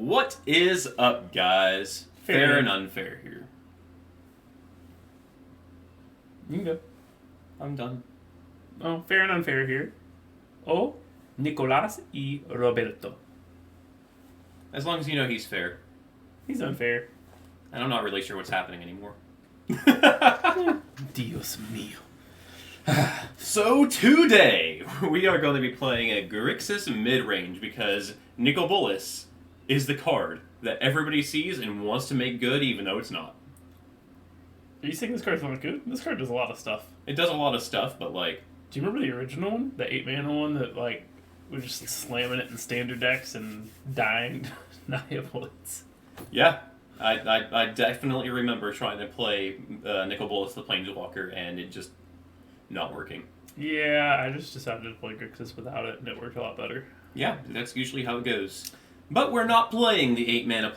What is up, guys? Fair and unfair here. You can go. I'm done. Oh, fair and unfair here. Oh, Nicolás y Roberto. As long as you know he's fair. He's unfair. And I'm not really sure what's happening anymore. Dios mío. So today, we are going to be playing a Grixis Midrange because Nicobolas is the card that everybody sees and wants to make good even though it's not. Are you saying this card's not good? This card does a lot of stuff. It does a lot of stuff, but like... Do you remember the original one? The 8-mana one that, like, was just slamming it in standard decks and dying Nicobolas? Yeah. I definitely remember trying to play Nicobolas the Planeswalker and it just not working. Yeah, I just decided to play Grixis without it and it worked a lot better. Yeah, that's usually how it goes. But we're not playing the 8-mana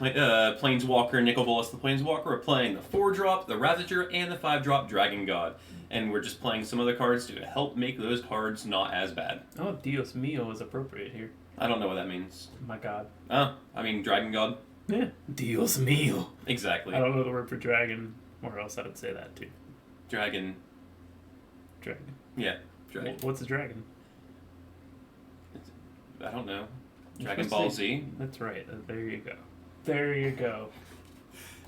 Planeswalker Nicobolas the Planeswalker. We're playing the 4-drop, the Ravager, and the 5-drop Dragon God. And we're just playing some other cards to help make those cards not as bad. Oh, Dios mío is appropriate here. I don't know what that means. My god. I mean Dragon God. Yeah. Dios mío. Exactly. I don't know the word for dragon, or else I would say that too. Dragon. Dragon. Yeah, dragon. What's a dragon? I don't know. Dragon Ball Z. That's right. There you go. There you go.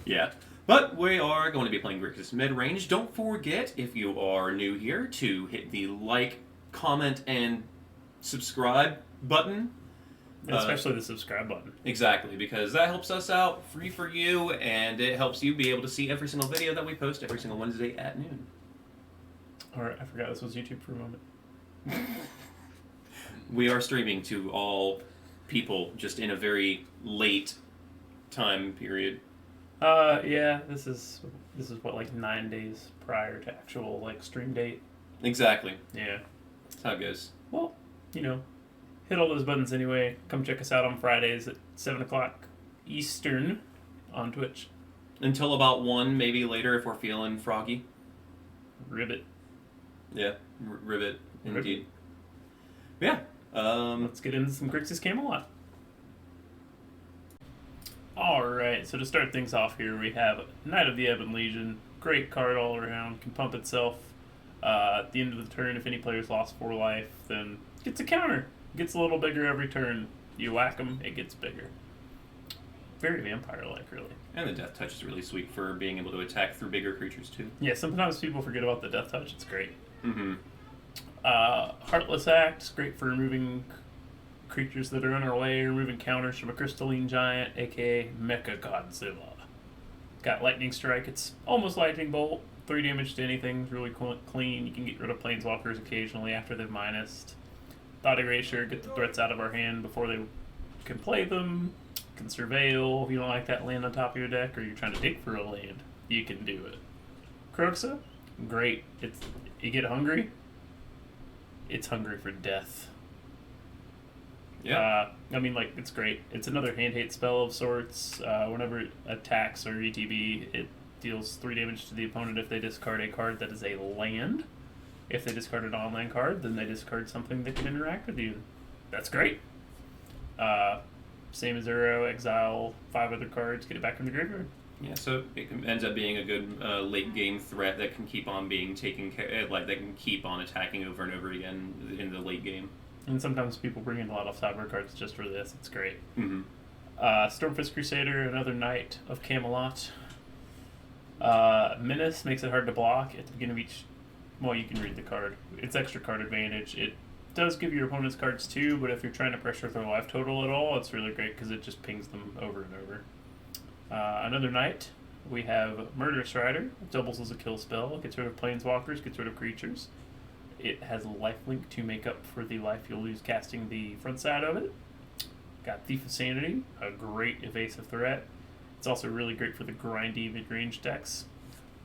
Yeah. But we are going to be playing Grixis Midrange. Don't forget, if you are new here, to hit the like, comment, and subscribe button. Especially the subscribe button. Exactly, because that helps us out, free for you, and it helps you be able to see every single video that we post every single Wednesday at noon. Alright, I forgot this was YouTube for a moment. We are streaming to all people just in a very late time period. Yeah, this is what, like 9 days prior to actual like stream date. Exactly. Yeah. That's how it goes. Well, hit all those buttons anyway. Come check us out on Fridays at 7 o'clock Eastern on Twitch. Until about 1, maybe later if we're feeling froggy. Ribbit. Yeah, ribbit, indeed. Ribbit. Yeah. Let's get into some Grixis Camelot. Alright, so to start things off here, we have Knight of the Ebon Legion. Great card all around, can pump itself. At the end of the turn, if any player's lost 4 life, then gets a counter. Gets a little bigger every turn. You whack them, it gets bigger. Very vampire-like, really. And the Death Touch is really sweet for being able to attack through bigger creatures, too. Yeah, sometimes people forget about the Death Touch. It's great. Mm-hmm. Heartless Act, great for removing creatures that are in our way, removing counters from a Crystalline Giant, aka Mecha Godzilla. Got Lightning Strike. It's almost Lightning Bolt. 3 damage to anything. It's really clean. You can get rid of Planeswalkers occasionally after they've minused. Thought Erasure, get the threats out of our hand before they can play them. Can Surveil. If you don't like that land on top of your deck, or you're trying to dig for a land, you can do it. Kroxa, great. You get hungry. It's hungry for death. Yeah. It's great. It's another hand hate spell of sorts. Whenever it attacks or ETB, it deals 3 damage to the opponent if they discard a card that is a land. If they discard an on-land card, then they discard something that can interact with you. That's great. Same as Zero, exile 5 other cards, get it back from the graveyard. Yeah, so it ends up being a good late-game threat that can keep on being taken care, that can keep on attacking over and over again in the late game. And sometimes people bring in a lot of cyber cards just for this. It's great. Mm-hmm. Stormfist Crusader, another Knight of Camelot. Menace makes it hard to block at the beginning of each... Well, you can read the card. It's extra card advantage. It does give your opponent's cards too, but if you're trying to pressure their life total at all, it's really great because it just pings them over and over. Another Knight, we have Murderous Rider. It doubles as a kill spell. It gets rid of Planeswalkers, gets rid of creatures. It has a lifelink to make up for the life you'll lose casting the front side of it. Got Thief of Sanity, a great evasive threat. It's also really great for the grindy mid-range decks.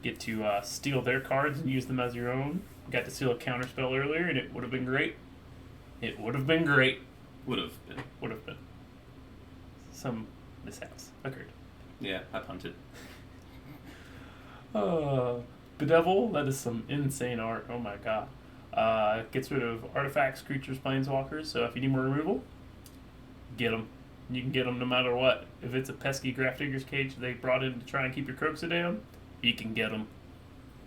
Get to steal their cards and use them as your own. Got to steal a counterspell earlier, and it would have been great. It would have been great. Would have been. Would have been. Some mishaps occurred. Yeah, I punted. Bedevil, that is some insane art. Oh my god. Gets rid of artifacts, creatures, planeswalkers. So if you need more removal, get them. You can get them no matter what. If it's a pesky Grafdigger's Cage they brought in to try and keep your Croxa down, you can get them.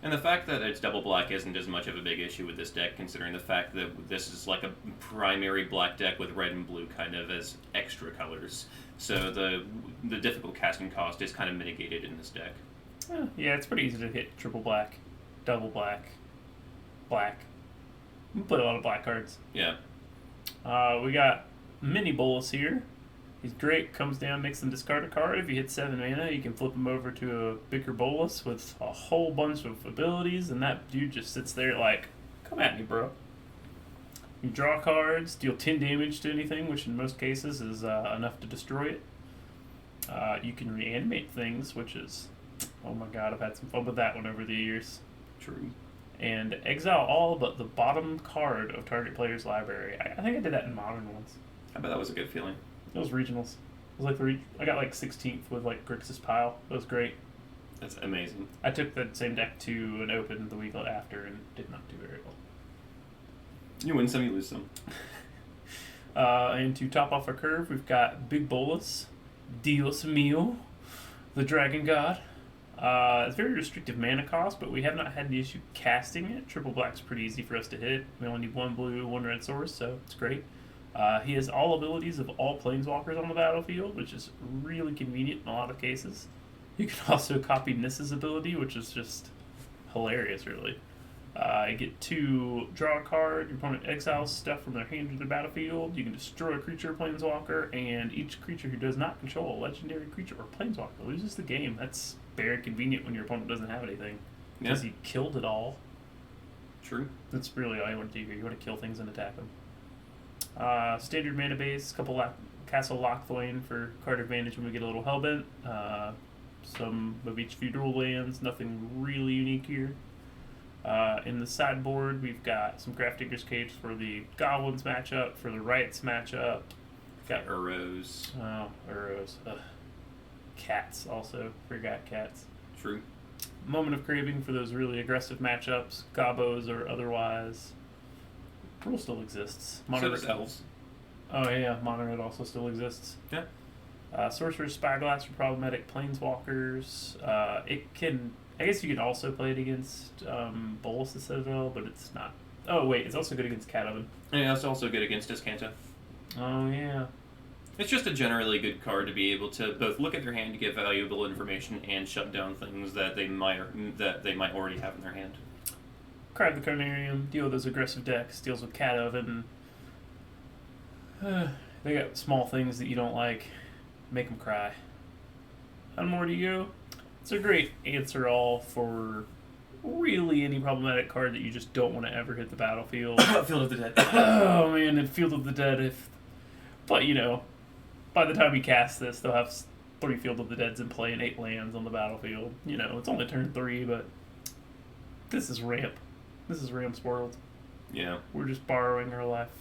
And the fact that it's double black isn't as much of a big issue with this deck, considering the fact that this is like a primary black deck with red and blue kind of as extra colors. So the difficult casting cost is kind of mitigated in this deck. Yeah, it's pretty easy to hit triple black, double black, black. You can play a lot of black cards. Yeah. We got Mini Bolus here. He's great. Comes down, makes them discard a card. If you hit 7 mana, you can flip him over to a bigger Bolus with a whole bunch of abilities, and that dude just sits there like, come at me, bro. You draw cards, deal 10 damage to anything, which in most cases is enough to destroy it. You can reanimate things, which is, oh my god, I've had some fun with that one over the years. True. And exile all but the bottom card of target player's library. I think I did that in Modern once. I bet that was a good feeling. It was regionals. It was like I got like 16th with like Grixis pile. It was great. That's amazing. I took that same deck to an open the week after and did not do very well. You win some, you lose some. And to top off our curve, we've got Big Bolus, Dios Mio, the Dragon God. It's very restrictive mana cost, but we have not had any issue casting it. Triple black's pretty easy for us to hit. We only need 1 blue, 1 red source, so it's great. He has all abilities of all planeswalkers on the battlefield, which is really convenient in a lot of cases. You can also copy Nissa's ability, which is just hilarious, really. You get to draw a card, your opponent exiles stuff from their hand to the battlefield, you can destroy a creature or planeswalker, and each creature who does not control a legendary creature or planeswalker loses the game. That's very convenient when your opponent doesn't have anything, because he killed it all. True. That's really all you want to do here. You want to kill things and attack them. Standard mana base, couple Castle Lochthwain for card advantage when we get a little Hellbent. Some of each feudal lands, nothing really unique here. In the sideboard, we've got some Grafdigger's Cage for the Goblins matchup, for the Rights matchup. Got Urros. Oh, Urros. Ugh. Cats also. Forgot cats. True. Moment of Craving for those really aggressive matchups, Gobos or otherwise. Rule still exists. So does Elves. Oh yeah, Mono also still exists. Yeah. Sorcerer's Spyglass for problematic planeswalkers. It can, I guess you can also play it against Bolus the Citadel, but it's not. Oh wait, it's also good against Cat Oven. Yeah, it's also good against Descanta. Oh yeah. It's just a generally good card to be able to both look at their hand to get valuable information and shut down things that they might already have in their hand. Cry the Carnarium, deal with those aggressive decks, deals with Cat Oven. They got small things that you don't like, make them cry. How more do you go? It's a great answer all for really any problematic card that you just don't want to ever hit the battlefield. Field of the Dead. Oh man, and Field of the Dead. But you know, by the time we cast this, they'll have 3 Field of the Deads in play and 8 lands on the battlefield. You know, it's only turn 3, but this is ramp. This is Ramp's world. Yeah. We're just borrowing our life.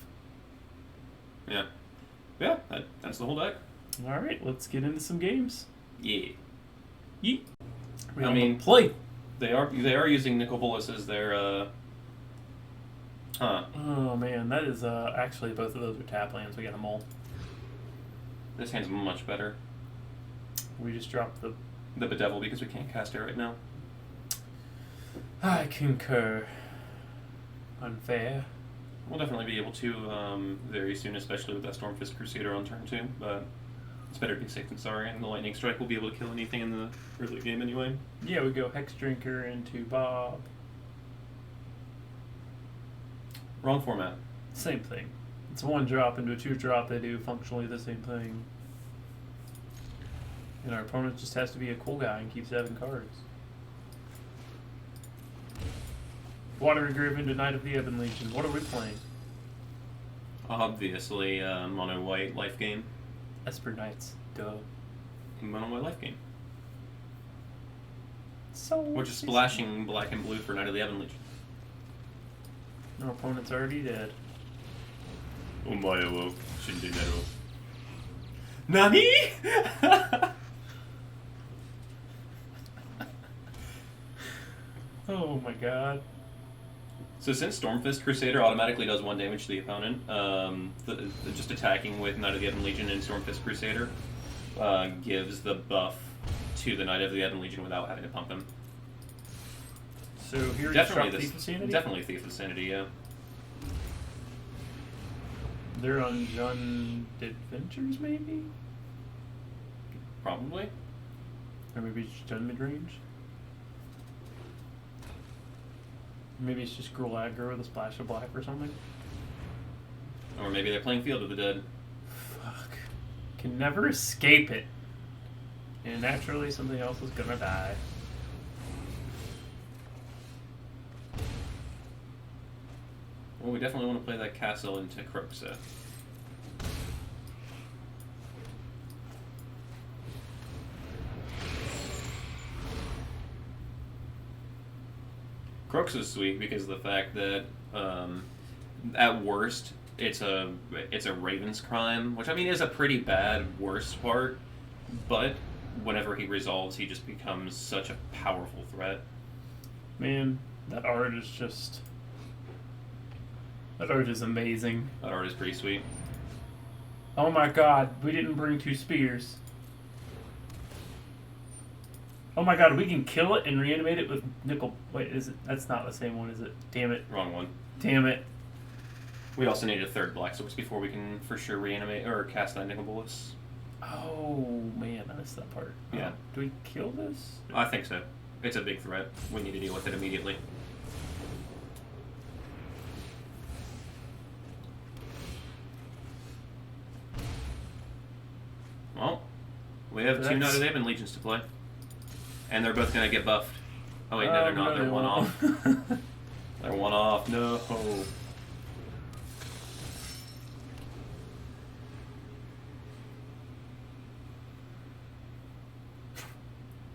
Yeah. Yeah, that's the whole deck. All right, let's get into some games. Yeah. Yeet. I mean, play. They are using Nicol Bolas as their Oh man, that is actually both of those are tap lands. We got them all. This hand's much better. We just dropped the Bedevil because we can't cast it right now. I concur. Unfair. We'll definitely be able to very soon, especially with that Stormfist Crusader on turn 2, but it's better to be safe than sorry, and the Lightning Strike will be able to kill anything in the early game anyway. Yeah, we go Hex Drinker into Bob. Wrong format. Same thing. It's a 1-drop into a 2-drop. They do functionally the same thing. And our opponent just has to be a cool guy and keep 7 cards. Watery Grave into Knight of the Ebon Legion. What are we playing? Obviously, mono white life game. Esper Knights. Duh. Mono white life game. So. Which is splashing black and blue for Knight of the Ebon Legion. Our opponent's already dead. Omae wo shindeneru. Nani? Oh my god. So since Stormfist Crusader automatically does 1 damage to the opponent, just attacking with Knight of the Ebon Legion and Stormfist Crusader gives the buff to the Knight of the Ebon Legion without having to pump him. So here Definitely Thief of Sanity? Definitely Thief of Sanity, yeah. They're on Jund Adventures, maybe? Probably. Or maybe it's Jund Midrange? Maybe it's just Gruul aggro with a splash of black or something? Or maybe they're playing Field of the Dead. Fuck. Can never escape it. And naturally something else is gonna die. Well, we definitely want to play that castle into Croxa. Croxa's sweet because of the fact that, at worst, it's a Raven's Crime, which I mean is a pretty bad worst part, but whenever he resolves, he just becomes such a powerful threat. Man, that art is just... That art is amazing. That art is pretty sweet. Oh my god, we didn't bring 2 spears. Oh my god, we can kill it and reanimate it with nickel... Wait, is it... That's not the same one, is it? Damn it. Wrong one. Damn it. We also need a 3rd Black Source before we can for sure reanimate or cast that Nicol Bolas. Oh man, I missed that part. Yeah. Do we kill this? I think so. It's a big threat. We need to deal with it immediately. Well, we have 2 Knight of the Ebon Legions to play. And they're both going to get buffed. Oh wait, no, they're not. They're 1 off. They're 1 off. No.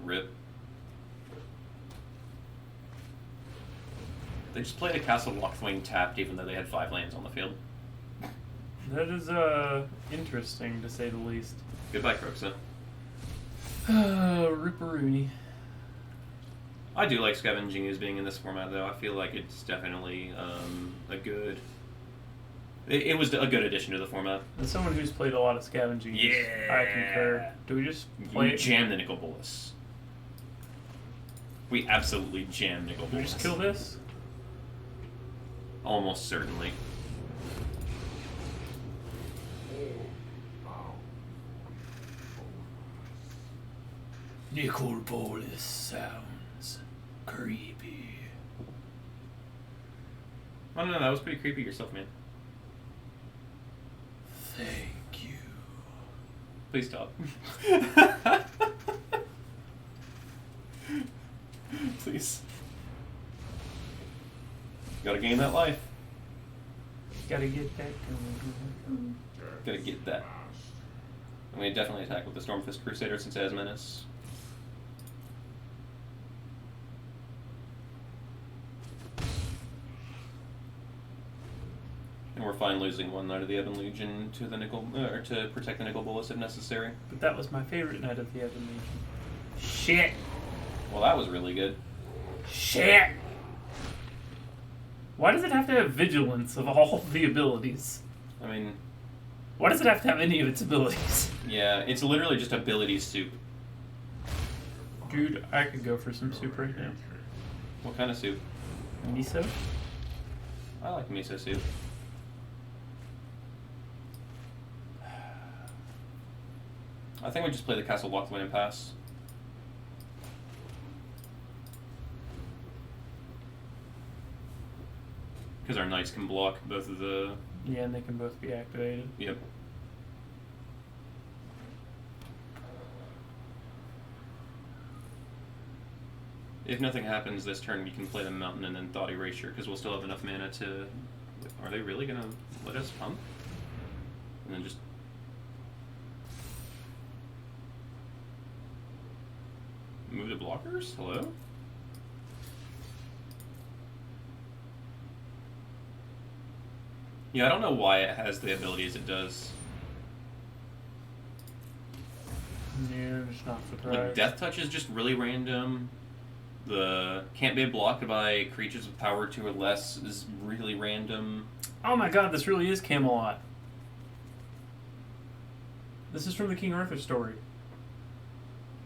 Rip. They just played a Castle Lochthwain tapped even though they had 5 lands on the field. That is, interesting to say the least. Goodbye, Croxa. Ripperoonie. I do like Scavenging as being in this format, though. I feel like it's definitely a good... It was a good addition to the format. As someone who's played a lot of Scavenging, Yeah! I concur. Do we just play We jam the Nicol Bolas. We absolutely jam Nicol Bolas. Do we just kill this? Almost certainly. Nicol Bolas sounds creepy. I don't know, that was pretty creepy yourself, man. Thank you. Please stop. Please. Gotta gain that life. Gotta get that. Gotta get that. I'm gonna definitely attack with the Stormfist Crusader since it has Menace. And we're fine losing 1 Knight of the Ebon Legion to the to protect the Nicol Bolas if necessary. But that was my favorite Knight of the Ebon Legion. Shit! Well, that was really good. Shit! Why does it have to have vigilance of all the abilities? I mean... Why does it have to have any of its abilities? Yeah, it's literally just ability soup. Dude, I could go for some soup right now. What kind of soup? Miso? I like miso soup. I think we just play the Castle Lochthwain and pass. Because our knights can block both of the... Yeah, and they can both be activated. Yep. If nothing happens this turn, we can play the Mountain and then Thought Erasure, because we'll still have enough mana to... Are they really going to let us pump? And then just... Move the blockers? Hello? Yeah, I don't know why it has the abilities it does. Yeah, I'm just not surprised. Like, Death Touch is just really random. The can't be blocked by creatures with power 2 or less is really random. Oh my god, this really is Camelot. This is from the King Arthur story.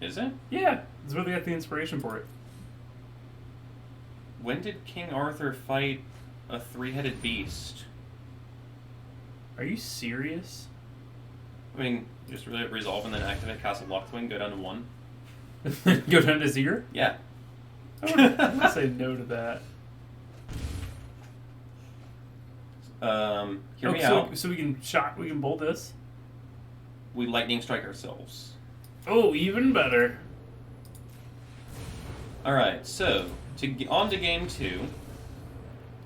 Is it? Yeah, that's where they got the inspiration for it. When did King Arthur fight a 3-headed beast? Are you serious? I mean, just really resolve and then activate Castle Lockthwing, go down to 1. Go down to 0? Yeah. I'm gonna say no to that. Hear me out. So we can bolt this? We lightning strike ourselves. Oh, even better. Alright, so, on to game 2.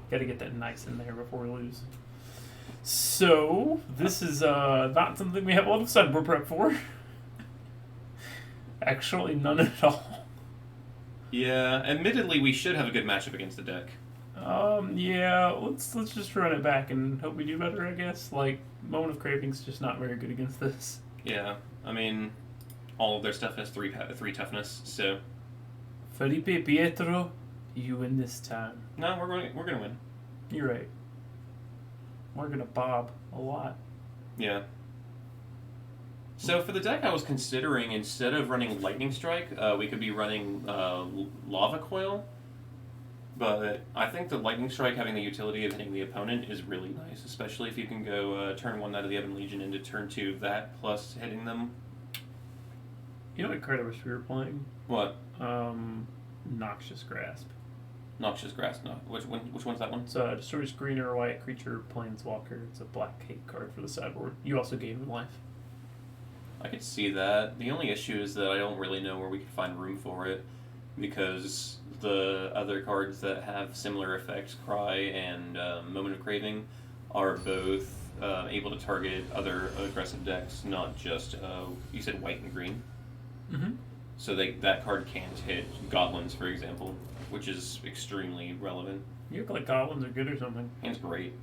Gotta get that nice in there before we lose. So, this is not something we have a lot of sideboard prep for. Actually, none at all. Yeah, admittedly, we should have a good matchup against the deck. Yeah, let's just run it back and hope we do better, I guess. Like, Moment of Craving's just not very good against this. Yeah, I mean, all of their stuff has 3 toughness, so... Felipe Pietro, you win this time. No, we're gonna win. You're right. We're gonna bob a lot. Yeah. So for the deck, I was considering, instead of running Lightning Strike, we could be running Lava Coil. But I think the Lightning Strike having the utility of hitting the opponent is really nice, especially if you can go turn 1 out of the Ebon Legion into turn 2 that, plus hitting them. You know what card I wish we were playing? What? Noxious Grasp. Noxious Grasp, no. Which one's that one? It's destroys green or white creature planeswalker. It's a black hate card for the sideboard. You also gain him life. I could see that. The only issue is that I don't really know where we could find room for it, because the other cards that have similar effects, Cry and Moment of Craving, are both able to target other aggressive decks, not just, you said white and green? Mm-hmm. So that card can't hit Goblins, for example, which is extremely relevant. You look like Goblins are good or something. Hand's great.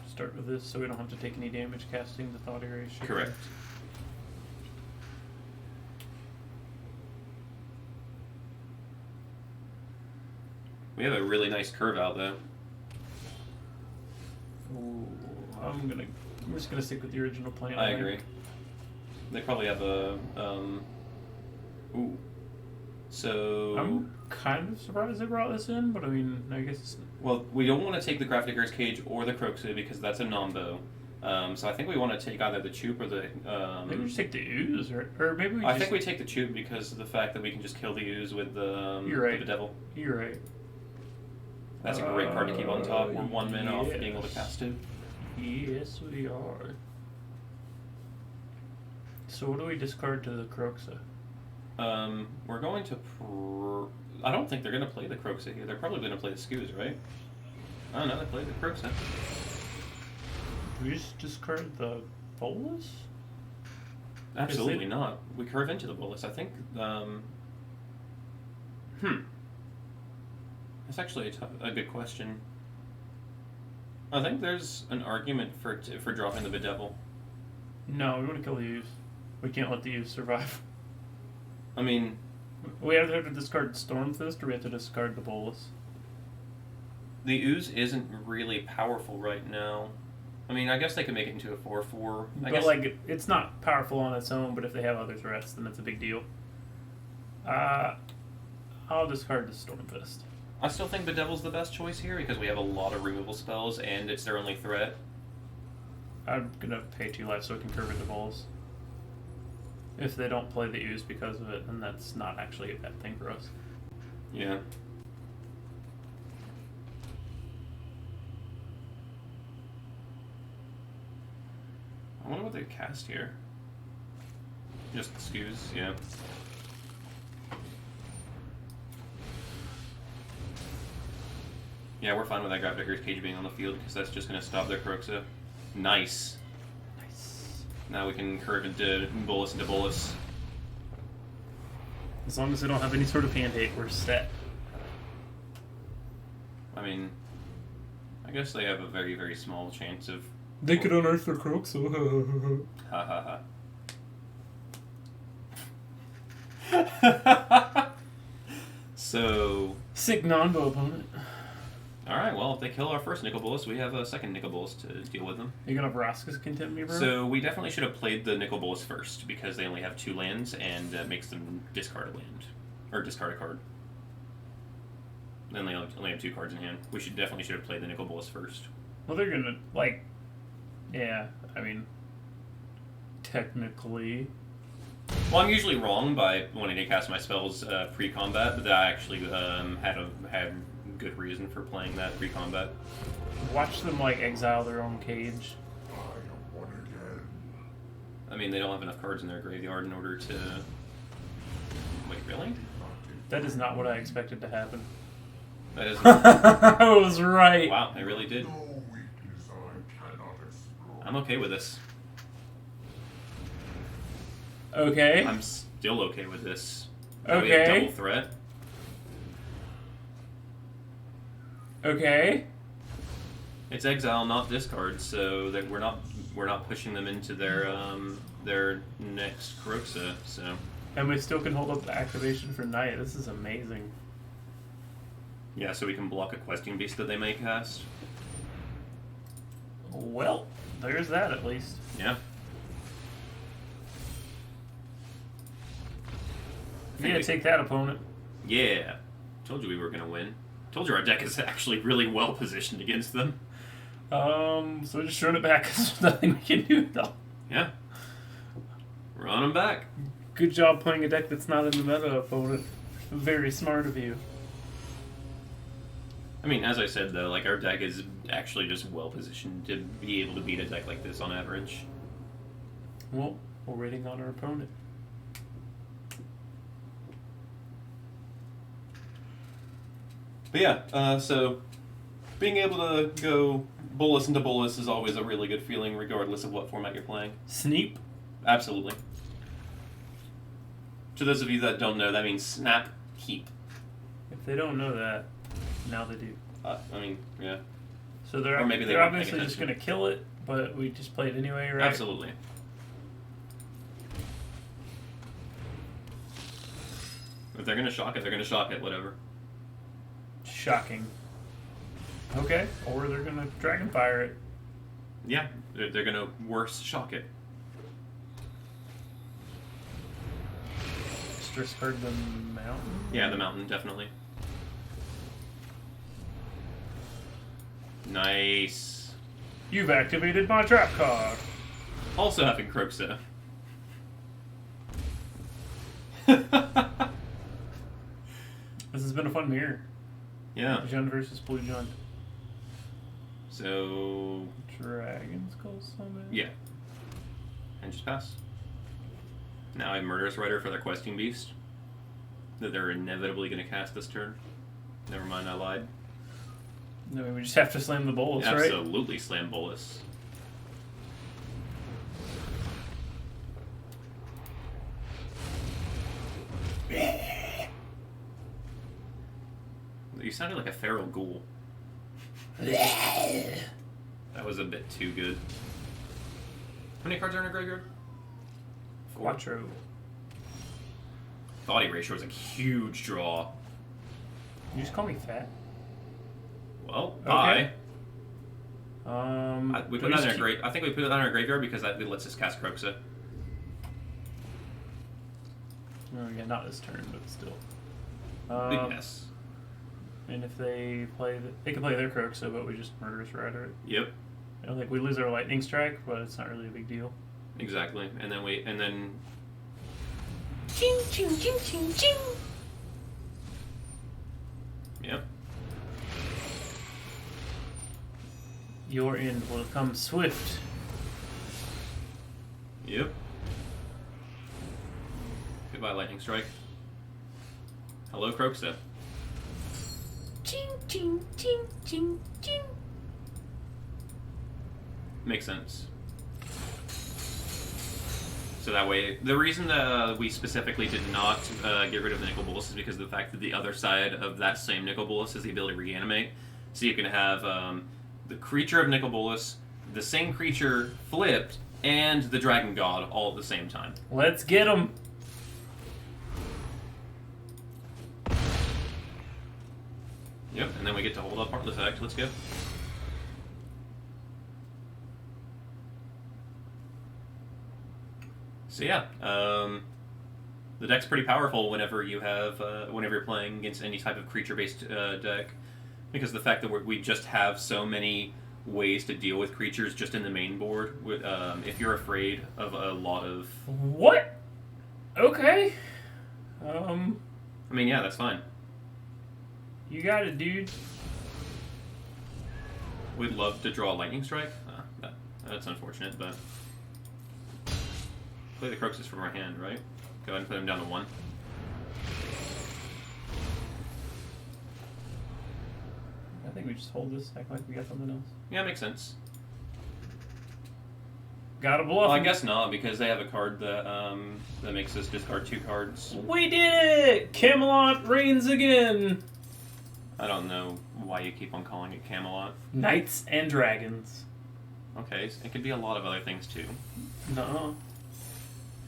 Start with this so we don't have to take any damage casting the Thought Area shit. Correct. We have a really nice curve out, though. Ooh, I'm just gonna stick with the original plan. I agree. They probably have a ooh. So I'm kind of surprised they brought this in, but I mean, I guess. Well, we don't want to take the Grafdigger's Cage or the Croxu because that's a non-bow. So I think we want to take either the Choop or the. Maybe we just take the Ooze, or maybe we. I think we take the Choop because of the fact that we can just kill the Ooze with the. You're right. With the Devil. You're right. That's a great card to keep on top. We're 1 mana off yes. being able to cast it. Yes, we are. So what do we discard to the Croxa? We're going to. I don't think they're going to play the Croxa here. They're probably going to play the Skews, right? I don't know. They play the Croxa. Do we just discard the Bolus? Absolutely not. We curve into the Bolus. I think. That's actually a good question. I think there's an argument for dropping the Bedevil. No, we want to kill the Ooze. We can't let the Ooze survive. I mean... We either have to discard Stormfist or we have to discard the Bolus. The Ooze isn't really powerful right now. I mean, I guess they could make it into a 4/4. But, like, it's not powerful on its own, but if they have other threats, then it's a big deal. I'll discard the Stormfist. I still think Bedevil's the best choice here because we have a lot of removal spells and it's their only threat. I'm gonna pay 2 life so we can curve into Bolus. If they don't play the Ooze because of it, then that's not actually a bad thing for us. Yeah. I wonder what they cast here. Just Skews, yeah. Yeah, we're fine with that Grafdigger's Cage being on the field because that's just going to stop their Croxa. Nice. Nice. Now we can curve into Bolus into Bolus. As long as they don't have any sort of hand hate, we're set. I mean, I guess they have a very, very small chance of... They could unearth their Croxa. Ha ha ha. So... Sick non-bow opponent. Alright, well, if they kill our first Nicol Bolas, we have a second Nicol Bolas to deal with them. You're gonna Vraska's Contempt me, bro? So we definitely should have played the Nicol Bolas first, because they only have 2 lands, and that makes them discard a land. Or discard a card. Then they only have 2 cards in hand. We definitely should have played the Nicol Bolas first. Well, they're gonna, like... Yeah, I mean... Technically... Well, I'm usually wrong by wanting to cast my spells pre-combat, but I actually had good reason for playing that pre-combat. Watch them, like, exile their own cage. I mean, they don't have enough cards in their graveyard in order to... Wait, really? That is not what I expected to happen. That is... I was right. Wow, I really did. I'm okay with this. Okay. I'm still okay with this. Okay. We have double threat. Okay. It's exile, not discard, so that we're not pushing them into their next Grixis. So. And we still can hold up the activation for night. This is amazing. Yeah, so we can block a questing beast that they may cast. Well, there's that at least. Yeah. Yeah, take that, opponent. Yeah. Told you we were gonna win. Told you our deck is actually really well positioned against them. So just run it back because there's nothing we can do though. Yeah. Run them back. Good job playing a deck that's not in the meta, opponent. Very smart of you. I mean, as I said though, like our deck is actually just well positioned to be able to beat a deck like this on average. Well, we're waiting on our opponent. But yeah, so being able to go Bolas into Bolas is always a really good feeling, regardless of what format you're playing. Sneep? Absolutely. To those of you that don't know, that means snap, keep. If they don't know that, now they do. I mean, yeah. So they're, Or maybe they're weren't paying obviously just attention. going to kill it, but we just play it anyway, right? Absolutely. If they're going to shock it, they're going to shock it, whatever. Shocking. Okay, or they're going to Dragonfire it. Yeah, they're going to worse shock it. Just discard the mountain? Yeah, the mountain, definitely. Nice. You've activated my trap card. Also having Grixis. This has been a fun mirror. Yeah. Jund versus Blue Jund. So... Dragon Skull Summon? Yeah. And just pass. Now I have Murderous Rider for their questing beast. That they're inevitably going to cast this turn. Never mind, I lied. No, we just have to slam the Bolas, right? Absolutely slam Bolas. You sounded like a feral ghoul. That was a bit too good. How many cards are in a graveyard? 4. Quattro. Body ratio is a huge draw. You just call me fat? Well, Okay. we put that in our I think we put it on our graveyard because that lets us cast Grixis. Oh, yeah, not this turn, but still. Yes. And if they play, they can play their Grixis, but we just Murderous Rider it. Yep. I don't think we lose our Lightning Strike, but it's not really a big deal. Exactly. And then Ching, ching, ching, ching, ching. yep. Your end will come swift. Yep. Goodbye, Lightning Strike. Hello, Grixis. Ching, ching, ching, ching, ching. Makes sense. So that way, the reason that we specifically did not get rid of the Nicol Bolas is because of the fact that the other side of that same Nicol Bolas is the ability to reanimate. So you can have the creature of Nicol Bolas, the same creature flipped, and the Dragon God all at the same time. Let's get them. Yep, and then we get to hold up Heartless Act. Let's go. So yeah, the deck's pretty powerful whenever you have whenever you're playing against any type of creature-based deck, because the fact that we just have so many ways to deal with creatures just in the main board. With if you're afraid of a lot of What? Okay. I mean, yeah, that's fine. You got it, dude. We'd love to draw a Lightning Strike. That's unfortunate, but play the Grixis from our hand, right? Go ahead and put him down to 1. I think we just hold this, act like we got something else. Yeah, makes sense. Gotta bluff. Well, I guess not, because they have a card that that makes us discard 2 cards. We did it! Camelot reigns again! I don't know why you keep on calling it Camelot. Knights and dragons. Okay, it could be a lot of other things too. No.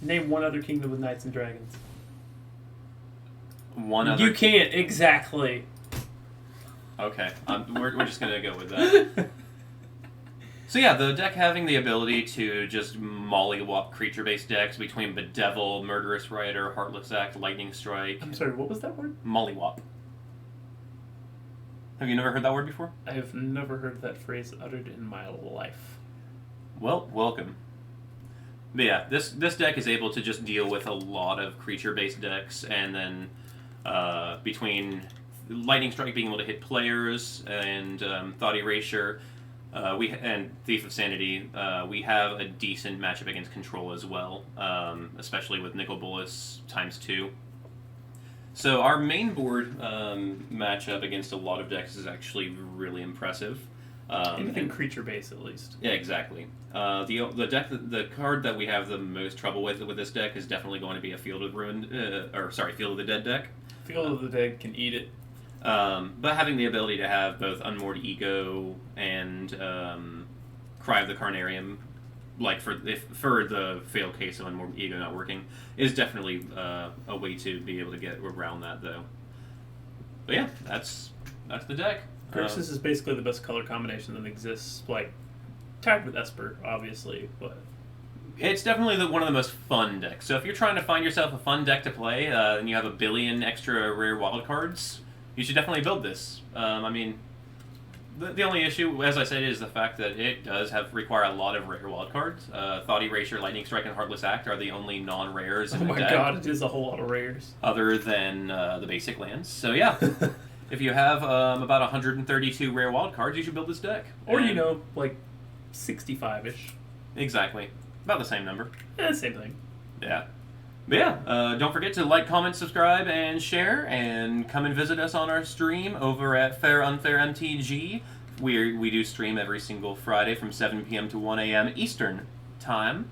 Name one other kingdom with knights and dragons. One other. You can't, exactly. Okay, we're just gonna go with that. So yeah, the deck having the ability to just mollywop creature-based decks between Bedevil, Murderous Rider, Heartless Act, Lightning Strike. I'm sorry, what was that word? Mollywop. Have you never heard that word before? I have never heard that phrase uttered in my life. Well, welcome. But yeah, this deck is able to just deal with a lot of creature-based decks, and then between Lightning Strike being able to hit players and Thought Erasure, and Thief of Sanity, we have a decent matchup against Control as well, especially with Nicol Bolas ×2. So our main board matchup against a lot of decks is actually really impressive. Anything creature based, at least. Yeah, exactly. The card that we have the most trouble with this deck is definitely going to be a Field of the Dead deck. Field of the Dead can eat it. But having the ability to have both Unmoored Ego and Cry of the Carnarium, like for the fail case of Unmoored Ego not working, is definitely a way to be able to get around that, though. But yeah, that's the deck. Grixis is basically the best color combination that exists, like, tied with Esper, obviously, but... It's definitely one of the most fun decks. So if you're trying to find yourself a fun deck to play, and you have 1 billion extra rare wildcards, you should definitely build this. I mean, the only issue, as I said, is the fact that it does require a lot of rare wildcards. Thought Erasure, Lightning Strike, and Heartless Act are the only non-rares in the deck. Oh my god, it is a whole lot of rares. Other than the basic lands. So yeah, if you have about 132 rare wildcards, you should build this deck. Or, like 65-ish. Exactly. About the same number. Yeah, same thing. Yeah. But yeah, don't forget to like, comment, subscribe, and share, and come and visit us on our stream over at Fair Unfair MTG. We do stream every single Friday from 7 p.m. to 1 a.m. Eastern Time.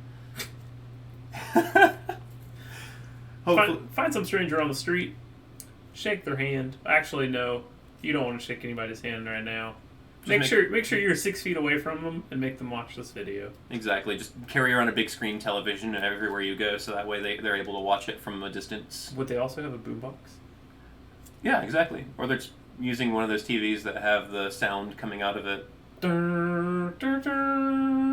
Find some stranger on the street, shake their hand. Actually, no, you don't want to shake anybody's hand right now. Make sure you're 6 feet away from them and make them watch this video. Exactly. Just carry around a big screen television everywhere you go, so that way they're able to watch it from a distance. Would they also have a boombox? Yeah, exactly. Or they're just using one of those TVs that have the sound coming out of it. Dun, dun, dun.